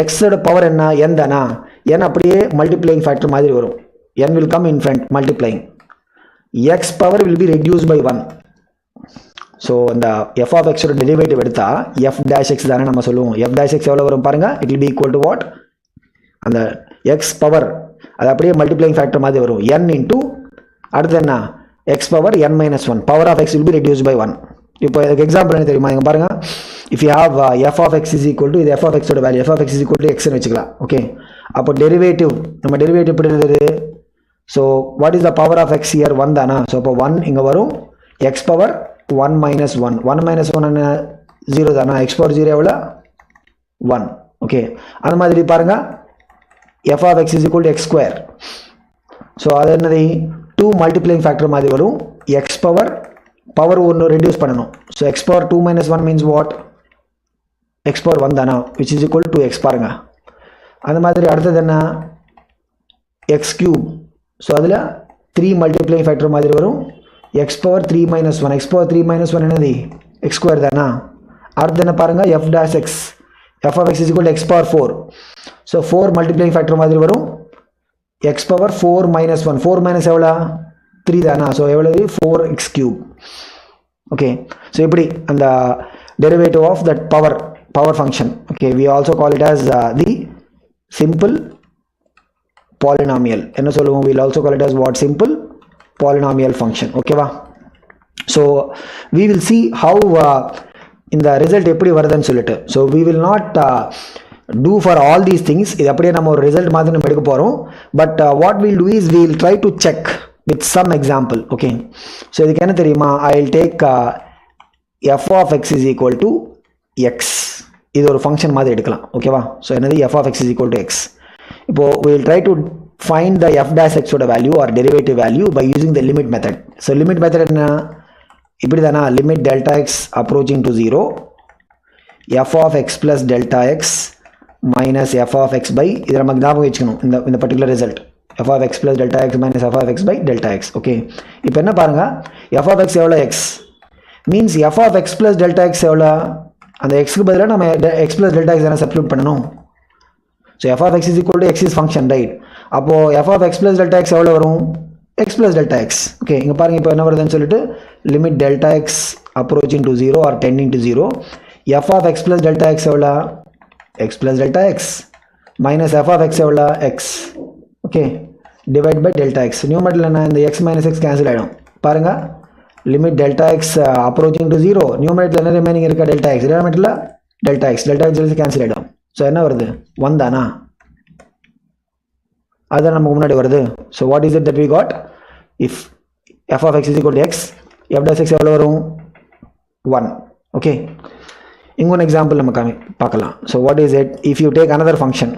Speaker 1: x ஓட power என்ன? n தானா? n அப்படியே multiplying factor மாதிரி வரும். n will come in front multiplying. x power will be reduced by 1. So the f of x ஓட derivative எடுத்தா f dash x தானே நம்ம சொல்லுவோம். f dash x எவ்வளோ வரும் பாருங்க, it will be equal to what? அந்த x power அது அப்படியே மல்டிப்ளைங் ஃபேக்டர் மாதிரி வரும் n into அடுத்து என்ன x power n minus 1 power of x will be reduced by 1. இப்போ இதுக்கு எக்ஸாம்பிள் என்ன தெரியுமா இங்க பாருங்க if you have f of x is equal to இது f of x ஓட value f of x is equal to x ன்னு வெச்சுக்கலாம் ஓகே அப்போ டெரிவேட்டிவ் நம்ம டெரிவேட்டிவ் எப்படி எழுதுறது so what is the power of x here 1 தானா so அப்போ 1 இங்க வரும் x power 1 minus 1 1 minus 1 என்ன 0 தானா x power 0 எவ்வளவு 1 ஓகே அந்த மாதிரி பாருங்க f of x is equal to x square so அது என்னது 2 multiplying factor மாதிரி வரும் x power ஒன்னு ரெடியூஸ் பண்ணனும் so x power 2 minus 1 means what x power 1 தானா which is equal to x பாருங்க அந்த மாதிரி அடுத்து என்ன x cube so அதுல 3 multiplying factor மாதிரி வரும் x power 3 minus 1 x power 3 minus 1 என்னது x square தானா அடுத்து என்ன பாருங்க f dash x f of x is equal to x power 4 so 4 multiplying factor மாதிரி வரும் x power 4 minus 1 4 minus எவ்வளவு 3 தானா so எவ்வளவு 4x cube okay so இப்படி அந்த derivative of that power function okay we also call it as the simple polynomial என்ன சொல்லுவோம் we'll also call it as what simple polynomial function okay வா so we will see how இந்த result எப்படி வருதுன்னு சொல்லிட்டு so we will not do for all these things இது அப்படியே நம்ம ஒரு ரிசல்ட் மாதிரி நம்ம எடுக்க போறோம் but what we'll do is we'll try to check with some example okay so இதுக்கு என்ன தெரியுமா I'll take f of x is equal to x இது ஒரு ஃபங்க்ஷன் மாதிரி எடுக்கலாம் ஓகேவா so என்னது f of x is equal to x இப்போ we'll try to find the f dash x ஓட value or derivative value by using the limit method so limit method என்ன இப்படி தானா limit delta x approaching to 0 f of x plus delta x minus f of x by இது நமக்கு ஞாபகம் வச்சுக்கணும் இந்த particular result f of x plus delta x minus f of x by delta x okay இப்போ என்ன பாருங்க f of x எவ்வளவு x means f of x plus delta x எவ்வளவு அந்த x க்கு பதிலா நம்ம x plus delta x என்ன சப்ஸ்டிட்யூட் பண்ணனும் so f of x is equal to x is function right அப்போ f of x plus delta x எவ்வளவு வரும் x plus delta x okay இங்க பாருங்க இப்போ என்ன வருதுன்னு சொல்லிட்டு limit delta x approaching to 0 or tending to 0 f of x plus delta x எவ்வளவு x plus delta x minus f of x எவ்வளவு x okay divide by delta x numerator என்ன இந்த x minus x cancel ஆயிடும் பாருங்க limit delta x approaching to 0 numerator என்ன remaining இருக்க delta x denominatorல delta x cancel ஆயிடும் so என்ன வருது 1 தானா அத நமக்கு முன்னாடி வருது so what is it that we got if f of x is equal to x f dash x எவ்வளவு வரும் 1 okay இன்னொரு எக்ஸாம்பிள் நம்ம பார்க்கலாம் so what is it if you take another function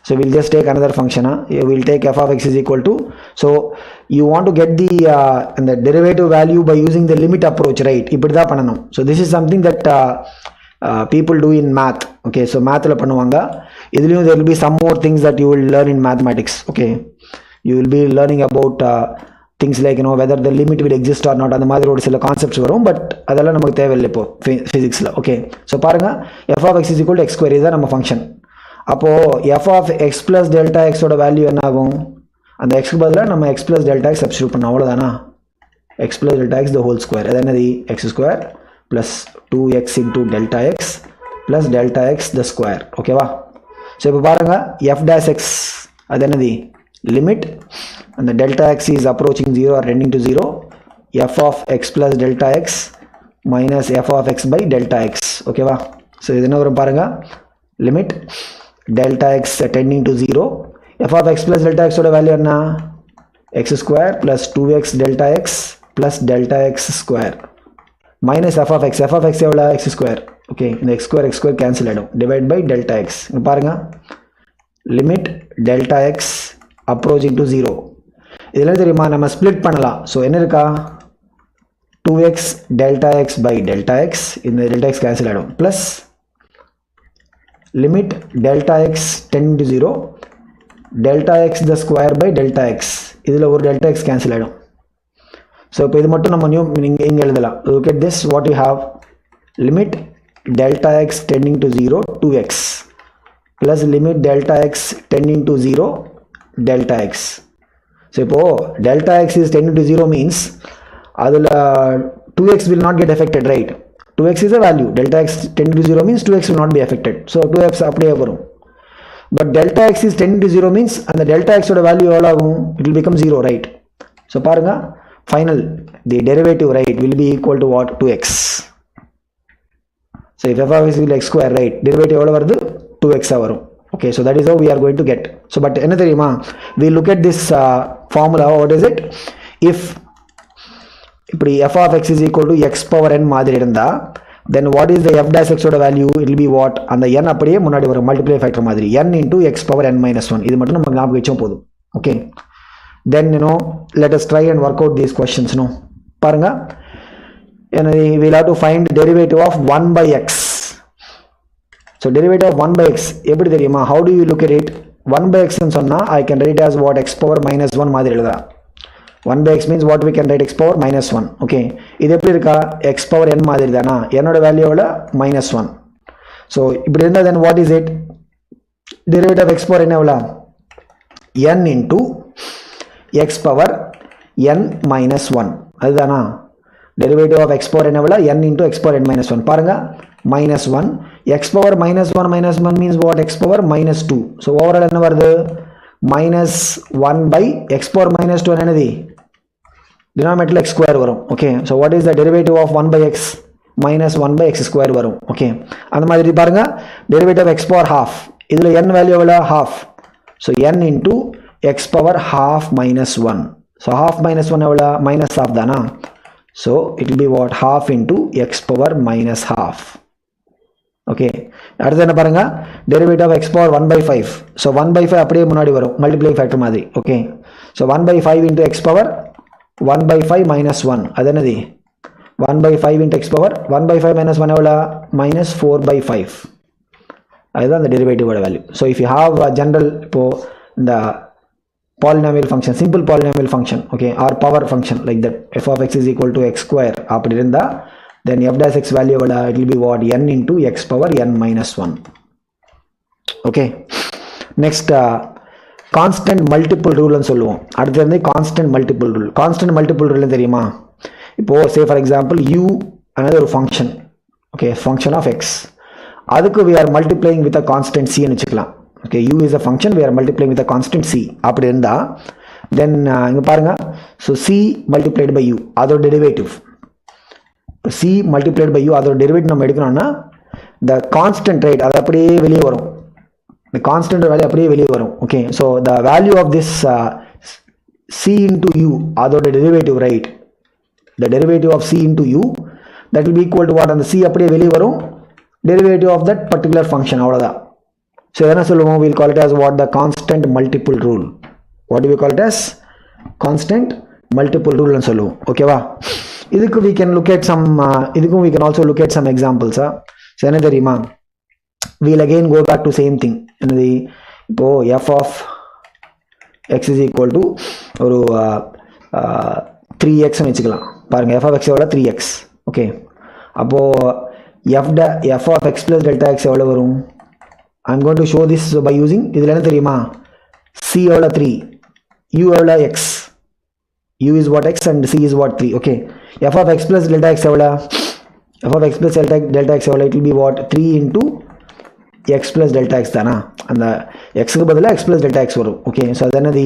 Speaker 1: so we'll just take another function we'll take f of x is equal to so you want to get the derivative value by using the limit approach right இப்படி தான் பண்ணனும் so this is something that people do in math okay so mathல பண்ணுவாங்க இதுலயும் there will be some more things that you will learn in mathematics okay you will be learning about things like whether the limit will exist or not அந்த மாதிரி ஒரு சில concepts வரும் but அதெல்லாம் நமக்கு தேவையில்லை இப்போ பிசிக்ஸ்ல ஓகே சோ பாருங்க f of x is equal to x square இதுதான் நம்ம ஃபங்க்ஷன் அப்போ f of x plus delta x ஓட வேல்யூ என்ன ஆகும் அந்த x க்கு பதிலா நம்ம x plus delta x substitute பண்ணோம் அவ்வளவுதானா x plus delta x the whole square அது என்னது x square plus 2x into delta x plus delta x the square ஓகேவா சோ இப்போ பாருங்க f dash x அது என்னது limit and the delta x is approaching 0 or tending to 0 f of x plus delta x minus f of x by delta x ஓகேவா so இது என்ன வரும் பாருங்க limit delta x tending to 0 f of x plus delta x ஓட value என்ன x square plus 2x delta x plus delta x square minus f of x எவ்வளவு x square okay இந்த x square cancel ஆயிடும் divide by delta x இங்க பாருங்க limit delta x approaching to 0 இதெல்லாம் தெரியுமா நம்ம ஸ்ப்ளிட் பண்ணலாம் சோ என்ன இருக்கா 2x delta x by delta x இந்த delta x cancel ஆயிடும் plus limit delta x tending to 0 delta x the square by delta x இதுல ஒரு delta x cancel ஆயிடும் so இப்போ இது மட்டும் நம்ம இங்க எழுதலாம் look at this what you have limit delta x tending to 0 2x plus limit delta x tending to 0 delta x so இப்போ delta x is tending to 0 means அதுல 2x will not get affected right 2x is a value delta x tending to 0 means 2x will not be affected so 2x அப்படியே வரும் but delta x is tending to 0 means and the delta x oda value evala agum, it will become 0, right? So parunga, final the derivative, right, will be equal to what? 2x. So if f of x will x square, right, derivative evala varudhu? 2x varum. Okay, so that is how we are going to get. So but enna theriyuma, we look at this formula. What is it? If இப்படி f of x is equal to x power n மாதிரி இருந்தா, then what is the f dash x ஓட value? It will be what? அந்த n அப்படியே முன்னாடி வரும் multiply factor மாதிரி, n into x power n minus 1. இது மட்டும் நம்ம ஞாபகம் வச்சா போதும். Okay, then let us try and work out these questions. பாருங்க, we will have to find derivative of 1 by x. So derivative of 1 by x எப்படி தெரியுமா? How do you look at it? 1 by x ன்னு சொன்னா I can write as what? X power minus 1 மாதிரி எழுதலாம். 1 by x means what? We can write x power minus 1. Okay, இது எப்படி இருக்கா? x power n மாதிரி தானா? n ஓட வேல்யூ எவ்வளவு? minus 1. So இப்படி இருந்தா then what is it? Derivative of x power n எவ்வளவு? n into x power n minus 1. அதுதானா? Derivative of x power n எவ்வளவு? n into x power n minus 1. பாருங்க, minus 1. x power minus 1 means what? x power minus 2. So overall என்ன வருது? minus 1 by x power minus 2 என்னது? denominator x square வரும். Okay, so what is the derivative of 1 by x? minus 1 by x square வரும். Okay, அந்த மாதிரி பாருங்க, derivative of x power half, இதுல n value எவ்வளவு? half. So n into x power half minus 1. So half minus 1 எவ்வளவு? minus half தானா? So it will be what? half into x power minus half. Okay, அடுத்து என்ன பாருங்க, derivative of x power 1 by 5. So 1 by 5 அப்படியே முன்னாடி வரும் multiplying factor மாதிரி. Okay, so 1 by 5 into x power 1 by 5 minus 1. அது என்னது? 1 by 5 into x power 1 by 5 minus 1 எவ்வளவு? minus 4 by 5. அதுதான் அந்த derivative ஓட value. So if you have a general, இப்போ இந்த polynomial function, simple polynomial function, okay, or power function like that, f of x is equal to x square அப்படி இருந்தா, then f dash x value it will be what? n into x power n minus 1. Okay, next constant multiple rule ன்னு சொல்லுவோம். அடுத்து வந்து constant multiple rule. Constant multiple rule தெரியுமா? இப்போ say for example u another ஒரு function, okay, function of x, அதுக்கு we are multiplying with a constant c ன்னு வச்சுக்கலாம். Okay, u is a function, we are multiplying with a constant c அப்படி இருந்தா, then இங்க பாருங்க, so c multiplied by u அதோட derivative, c multiplied by u அதோட derivative நம்ம எடுக்கணும்னா the constant rate அது அப்படியே வெளியே வரும், the constant value அப்படியே வெளியே வரும். Okay, so the value of this c into u அதோட derivative, right, the derivative of c into u, that will be equal to what? அந்த c அப்படியே வெளியே வரும், derivative of that particular function, அவ்வளவுதான். So என்ன சொல்லுவோம்? we'll call it as what? the constant multiple rule. What do we call it as? constant multiple rule ன்னு சொல்லுவோம். ஓகேவா? இதுக்கு we can look at some இதுக்கும் we can also look at some examples. So என்ன தெரியுமா? we'll again go back to same thing. என்னது? இப்போ f of x is equal to ஒரு 3x ன்னு வச்சுக்கலாம். பாருங்க, f of x எவ்வளவு? 3x. ஓகே, அப்போ f of x plus delta x எவ்வளவு வரும்? I'm going to show this by using, இதுல என்ன தெரியுமா? c எவ்வளவு? 3, u எவ்வளவு? x, u is what? x and c is what? 3. Okay, f of x plus delta x எவ்வளவு? f of x plus delta x எவ்வளவு? it will be what? 3 into x plus delta x தானா? அந்த x க்கு பதிலா x plus delta x வரும். Okay, so அது என்னது?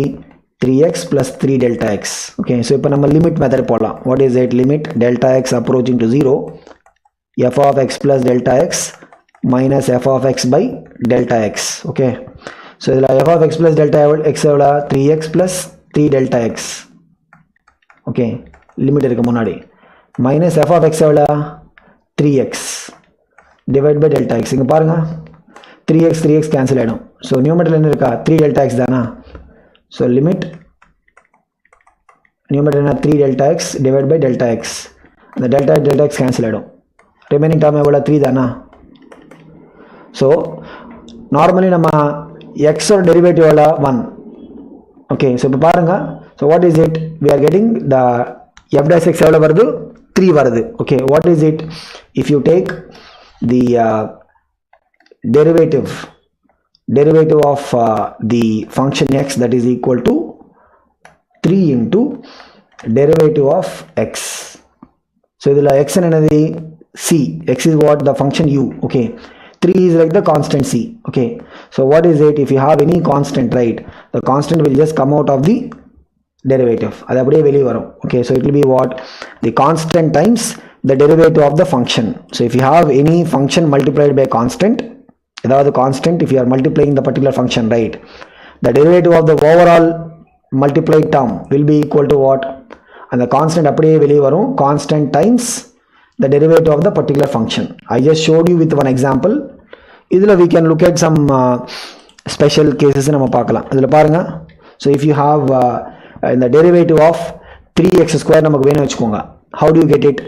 Speaker 1: 3x plus 3 delta x. Okay, so இப்போ நம்ம லிமிட் மெத்தட் போடலாம். what is it? limit delta x approaching to 0, f of x plus delta x minus f of x by delta x. Okay, so இதுல f of x plus delta x எவ்வளவு? 3x plus 3 delta x. Okay, limit இருக்கு முன்னாடி, minus f of x எவ்வளவு? 3x divided by delta x. இங்க பாருங்க, 3x cancel ஆயிடும். so numerator என்ன இருக்கா? 3 delta x தானா? so limit numerator என்ன? 3 delta x divided by delta x. அந்த delta x cancel ஆயிடும். remaining term எவ்வளவு? 3 தானா? so normally நம்ம x or derivative எவ்வளவு? 1. okay, so இப்போ பாருங்க, so what is it? we are getting the f dash x எவ்வளவு வருது? 3 வருது. okay, what is it? if you take the derivative of the function x, that is equal to 3 into derivative of x. so இதுல x என்னது? c. x is what? the function u. okay, 3 is like the constant c. Okay, so what is it? If you have any constant, right, the constant will just come out of the derivative. அது அப்படியே வெளியே வரும். Okay, so it will be what? The constant times the derivative of the function. So if you have any function multiplied by constant, ஏதாவது constant, if you are multiplying the particular function, right, the derivative of the overall multiplied term will be equal to what? And the constant அப்படியே வெளியே வரும். Constant times the derivative of the particular function. I just showed you with one example. இதில் we can look at some special cases நம்ம பார்க்கலாம். இதில் பாருங்க. So if you have in the derivative of 3x square நமக்கு வேணும் வச்சுக்கோங்க. How do you get it?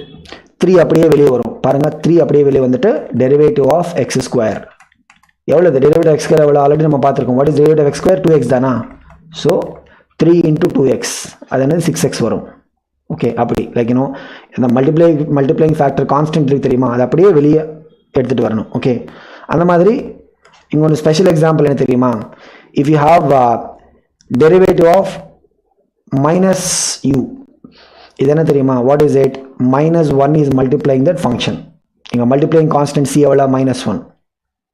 Speaker 1: 3 அப்படியே வெளியே வரும். பாருங்க, 3 அப்படியே வெளியே வந்துட்டு derivative of x square. எவ்வளவு? the derivative of x square எவ்வளவு ஆல்ரெடி நம்ம பார்த்திருக்கோம். What is derivative of x square? 2x தானா? So 3 into 2x, அது என்னது 6x வரும். ஓகே, அப்படி லைக் யூனோ இந்த மல்டிப்ளைங் ஃபேக்டர் கான்ஸ்டன்ட் இருக்கு தெரியுமா, அது அப்படியே வெளியே எடுத்துகிட்டு வரணும். ஓகே, அந்த மாதிரி இங்கே ஒரு ஸ்பெஷல் எக்ஸாம்பிள் என்ன தெரியுமா? If you have derivative of minus you, இது என்ன தெரியுமா? What is it? -1 is multiplying that function. இங்கே மல்டிப்ளைங் கான்ஸ்டன்ட் சி எவ்வளோ? -1.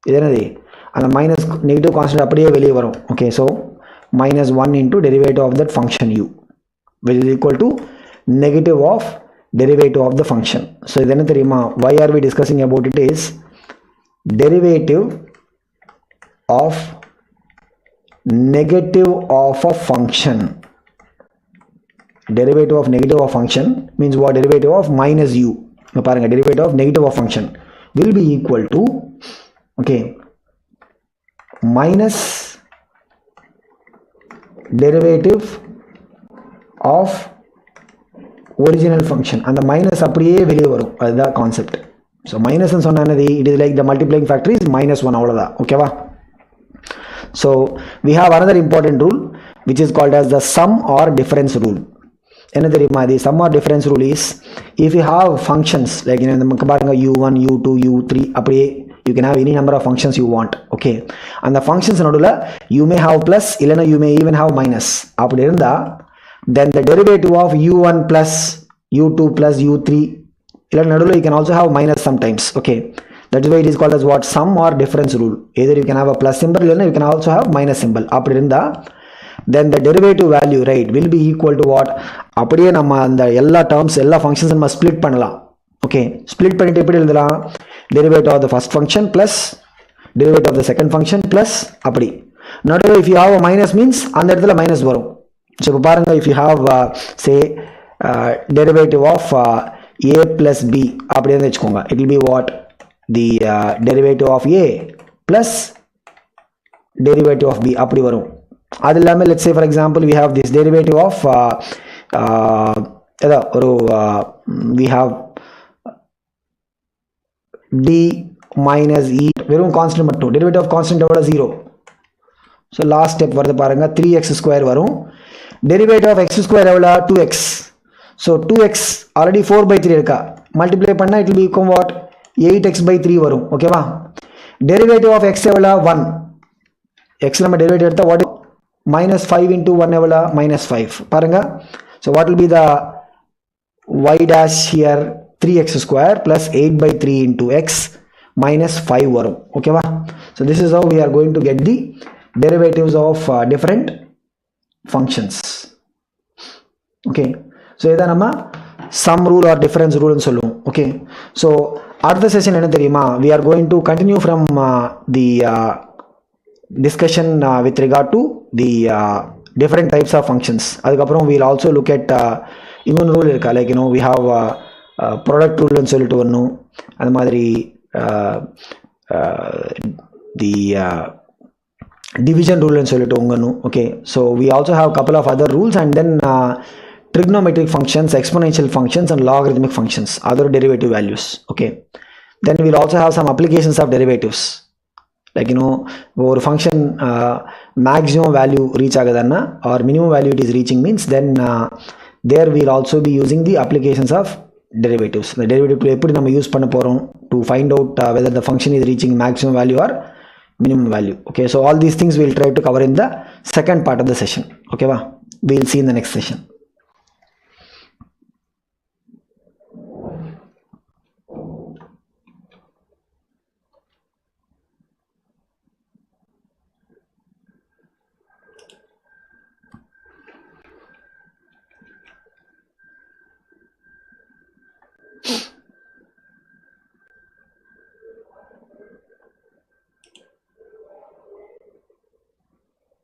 Speaker 1: இது என்னது? அந்த மைனஸ் நெகட்டிவ் கான்ஸ்டன்ட் அப்படியே வெளியே வரும். Okay, so -1 into derivative of that function u, which is equal to negative of derivative of the function. So இது என்ன தெரியுமா? Why are we discussing about it is derivative of negative of a function. Derivative of negative of function means what? Derivative of minus u. பாருங்க, derivative of negative of function will be equal to, okay, minus derivative of original function. அந்த minus அப்படியே வெளியே வரும். அதுதான் concept. So மைனஸ்ன்னு சொன்னது it is like the multiplying factor is -1, அவ்வளோதான். ஓகேவா? So we have another important rule which is called as the sum or difference rule. என்ன தெரியுமா? தி sum or difference rule is if you have functions like நமக்கு பாருங்க u1 u2 u3 அப்படியே you can have any number of functions you want. Okay, அந்த functions நடுவில் you may have plus இல்லைன்னா you may even have minus. அப்படி இருந்தால் then the derivative of u1 plus u2 plus u3 இல்ல நடுவுல you can also have minus sometimes. Okay, that's why it is called as what? Sum or difference rule. Either you can have a plus symbol இல்லைன்னா you can also have minus symbol. அப்படி இருந்தா then the derivative value, right, will be equal to what? அப்படியே நம்ம அந்த எல்லா terms எல்லா functions நம்ம split பண்ணலாம். Okay, split பண்ணிட்டு எப்படி எழுதலாம்? derivative of the first function plus derivative of the second function plus அப்படி. நடுவுல if you have a minus means அந்த இடத்துல minus வரும். So இப்போ பாருங்க, if you have say derivative of a plus b அப்படியே வச்சுக்கோங்க, it will be what? The derivative of a plus derivative of b அப்படி வரும். அது இல்லாமல் let's say for example we have this derivative of ஒரு we have d minus e, வெறும் constant மட்டும், derivative of constant எவ்வளோ? 0. ஸோ லாஸ்ட் ஸ்டெப் வருது பாருங்க, 3x ஸ்கொயர் வரும். derivative of x square எவ்வளோ? 2x. ஸோ 2x ஆல்ரெடி 4/3 இருக்கா, multiply பண்ணால் it will become what? 8x/3 வரும். ஓகேவா? derivative of x எவ்வளோ? 1. x நம்ம derivative எடுத்தால் what? -5 into 1 எவ்வளோ? -5. பாருங்க, so what will be the y dash here? 3x square plus 8/3 into x minus 5 வரும். ஓகேவா? So this is how we are going to get the derivatives of different functions. Okay, so இதை நம்ம sum rule or difference rule ன்னு சொல்லுவோம். Okay, so அடுத்த session என்ன தெரியுமா? We are going to continue from the discussion with regard to the different types of functions. அதுக்கப்புறம் we'll also look at இன்னொரு rule இருக்கா, like we have product rule ன்னு சொல்லிட்டு வரணும். அது மாதிரி the division rule ன்னு சொல்லிட்டு உங்கணும். Okay, so we also have couple of other rules and then trigonometric functions, exponential functions and logarithmic functions, other derivative values. Okay, then we'll also have some applications of derivatives, like ஒரு function maximum value reach ஆகுதுன்னா or minimum value it is reaching means then there we'll also be using the applications of derivatives. The derivative எப்படி நம்ம use பண்ண போறோம் to find out whether the function is reaching maximum value or minimum value. Okay, so all these things we'll try to cover in the second part of the session. Okay, we'll see in the next session.